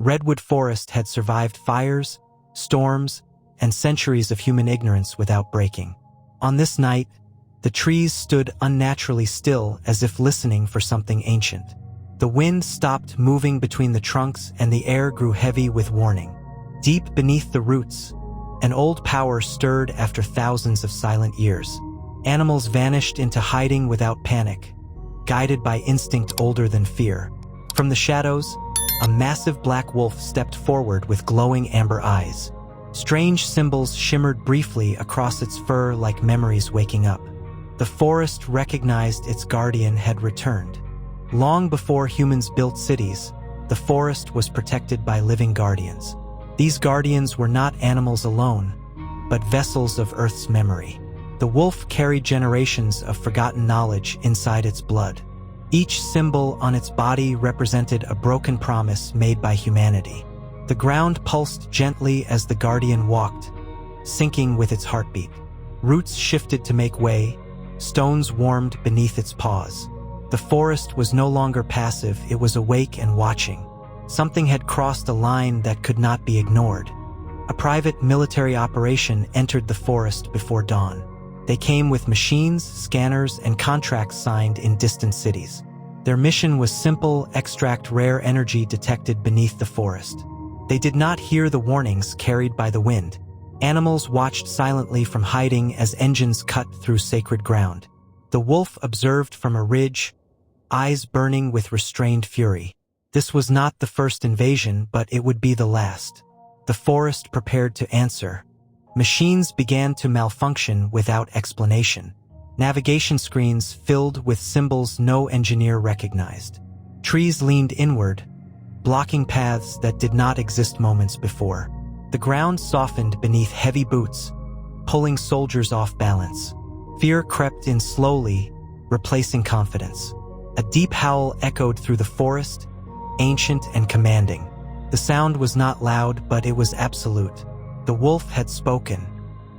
Redwood Forest had survived fires, storms, and centuries of human ignorance without breaking. On this night, the trees stood unnaturally still as if listening for something ancient. The wind stopped moving between the trunks and the air grew heavy with warning. Deep beneath the roots, an old power stirred after thousands of silent years. Animals vanished into hiding without panic, guided by instinct older than fear. From the shadows, a massive black wolf stepped forward with glowing amber eyes. Strange symbols shimmered briefly across its fur like memories waking up. The forest recognized its guardian had returned. Long before humans built cities, the forest was protected by living guardians. These guardians were not animals alone, but vessels of Earth's memory. The wolf carried generations of forgotten knowledge inside its blood. Each symbol on its body represented a broken promise made by humanity. The ground pulsed gently as the guardian walked, syncing with its heartbeat. Roots shifted to make way, stones warmed beneath its paws. The forest was no longer passive, it was awake and watching. Something had crossed a line that could not be ignored. A private military operation entered the forest before dawn. They came with machines, scanners, and contracts signed in distant cities. Their mission was simple: extract rare energy detected beneath the forest. They did not hear the warnings carried by the wind. Animals watched silently from hiding as engines cut through sacred ground. The wolf observed from a ridge, eyes burning with restrained fury. This was not the first invasion, but it would be the last. The forest prepared to answer. Machines began to malfunction without explanation. Navigation screens filled with symbols no engineer recognized. Trees leaned inward, blocking paths that did not exist moments before. The ground softened beneath heavy boots, pulling soldiers off balance. Fear crept in slowly, replacing confidence. A deep howl echoed through the forest, ancient and commanding. The sound was not loud, but it was absolute. The wolf had spoken.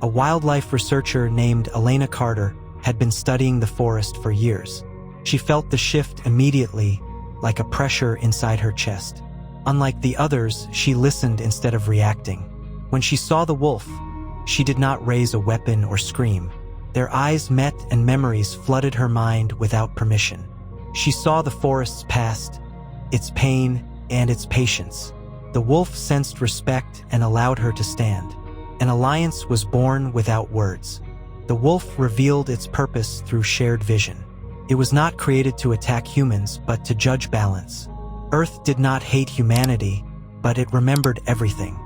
A wildlife researcher named Elena Carter had been studying the forest for years. She felt the shift immediately, like a pressure inside her chest. Unlike the others, she listened instead of reacting. When she saw the wolf, she did not raise a weapon or scream. Their eyes met and memories flooded her mind without permission. She saw the forest's past, its pain, and its patience. The wolf sensed respect and allowed her to stand. An alliance was born without words. The wolf revealed its purpose through shared vision. It was not created to attack humans, but to judge balance. Earth did not hate humanity, but it remembered everything.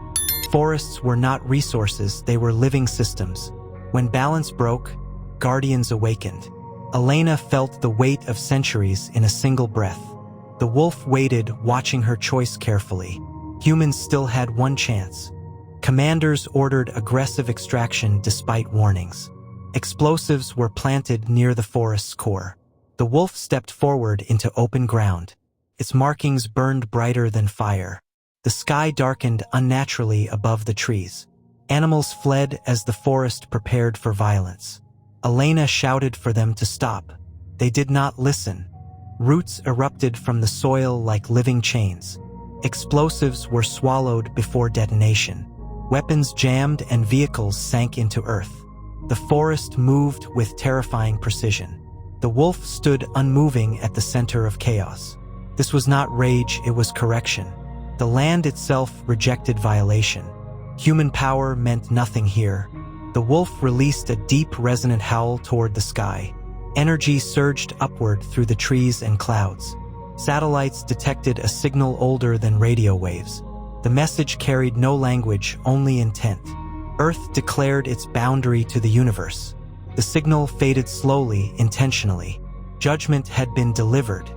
Forests were not resources, they were living systems. When balance broke, guardians awakened. Elena felt the weight of centuries in a single breath. The wolf waited, watching her choice carefully. Humans still had one chance. Commanders ordered aggressive extraction despite warnings. Explosives were planted near the forest's core. The wolf stepped forward into open ground. Its markings burned brighter than fire. The sky darkened unnaturally above the trees. Animals fled as the forest prepared for violence. Elena shouted for them to stop. They did not listen. Roots erupted from the soil like living chains. Explosives were swallowed before detonation. Weapons jammed and vehicles sank into earth. The forest moved with terrifying precision. The wolf stood unmoving at the center of chaos. This was not rage, it was correction. The land itself rejected violation. Human power meant nothing here. The wolf released a deep, resonant howl toward the sky. Energy surged upward through the trees and clouds. Satellites detected a signal older than radio waves. The message carried no language, only intent. Earth declared its boundary to the universe. The signal faded slowly, intentionally. Judgment had been delivered.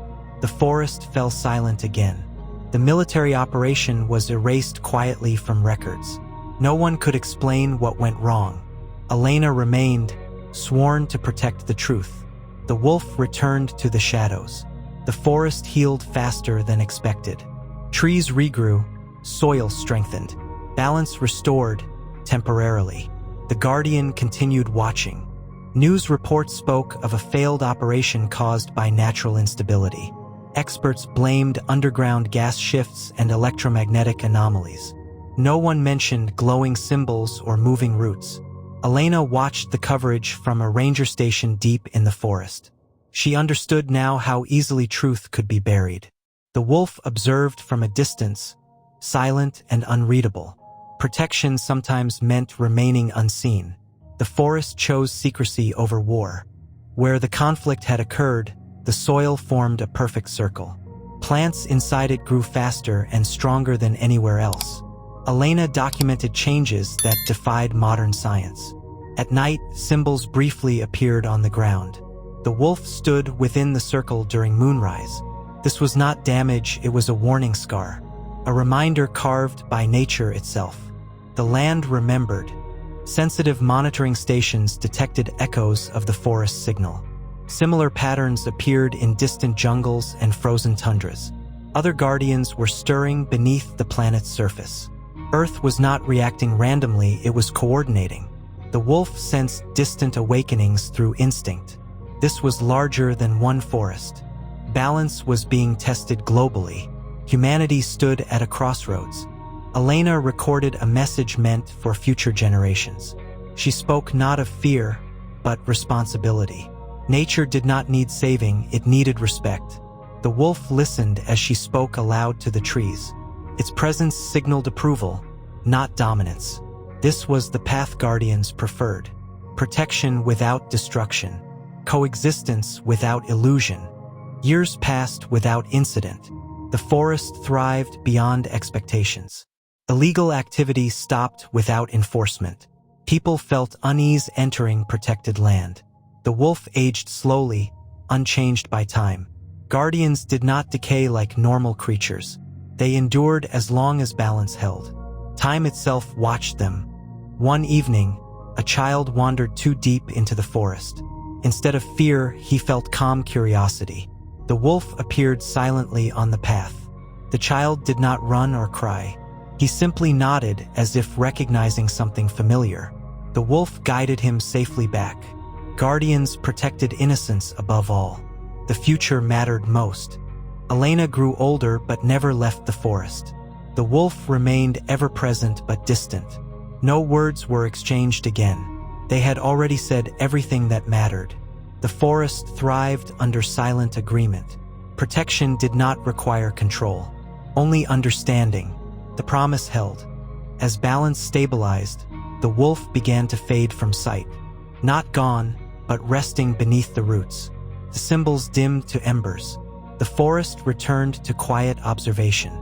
The forest fell silent again. The military operation was erased quietly from records. No one could explain what went wrong. Elena remained, sworn to protect the truth. The wolf returned to the shadows. The forest healed faster than expected. Trees regrew, soil strengthened. Balance restored, temporarily. The Guardian continued watching. News reports spoke of a failed operation caused by natural instability. Experts blamed underground gas shifts and electromagnetic anomalies. No one mentioned glowing symbols or moving roots. Elena watched the coverage from a ranger station deep in the forest. She understood now how easily truth could be buried. The wolf observed from a distance, silent and unreadable. Protection sometimes meant remaining unseen. The forest chose secrecy over war. Where the conflict had occurred, the soil formed a perfect circle. Plants inside it grew faster and stronger than anywhere else. Elena documented changes that defied modern science. At night, symbols briefly appeared on the ground. The wolf stood within the circle during moonrise. This was not damage, it was a warning scar, a reminder carved by nature itself. The land remembered. Sensitive monitoring stations detected echoes of the forest signal. Similar patterns appeared in distant jungles and frozen tundras. Other guardians were stirring beneath the planet's surface. Earth was not reacting randomly, it was coordinating. The wolf sensed distant awakenings through instinct. This was larger than one forest. Balance was being tested globally. Humanity stood at a crossroads. Elena recorded a message meant for future generations. She spoke not of fear, but responsibility. Nature did not need saving, it needed respect. The wolf listened as she spoke aloud to the trees. Its presence signaled approval, not dominance. This was the path guardians preferred. Protection without destruction. Coexistence without illusion. Years passed without incident. The forest thrived beyond expectations. Illegal activity stopped without enforcement. People felt unease entering protected land. The wolf aged slowly, unchanged by time. Guardians did not decay like normal creatures. They endured as long as balance held. Time itself watched them. One evening, a child wandered too deep into the forest. Instead of fear, he felt calm curiosity. The wolf appeared silently on the path. The child did not run or cry. He simply nodded as if recognizing something familiar. The wolf guided him safely back. Guardians protected innocence above all. The future mattered most. Elena grew older but never left the forest. The wolf remained ever-present but distant. No words were exchanged again. They had already said everything that mattered. The forest thrived under silent agreement. Protection did not require control, only understanding. The promise held. As balance stabilized, the wolf began to fade from sight. Not gone, but resting beneath the roots. The symbols dimmed to embers. The forest returned to quiet observation.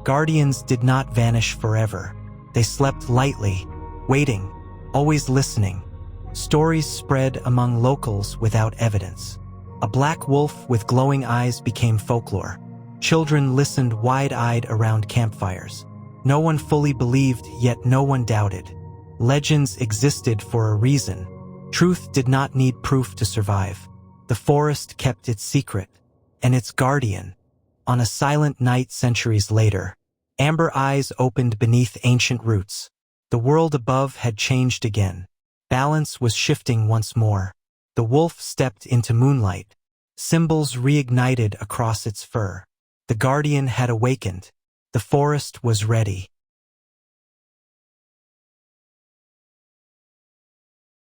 Guardians did not vanish forever. They slept lightly, waiting, always listening. Stories spread among locals without evidence. A black wolf with glowing eyes became folklore. Children listened wide-eyed around campfires. No one fully believed, yet no one doubted. Legends existed for a reason. Truth did not need proof to survive. The forest kept its secret, and its guardian. On a silent night centuries later, amber eyes opened beneath ancient roots. The world above had changed again. Balance was shifting once more. The wolf stepped into moonlight. Symbols reignited across its fur. The guardian had awakened. The forest was ready.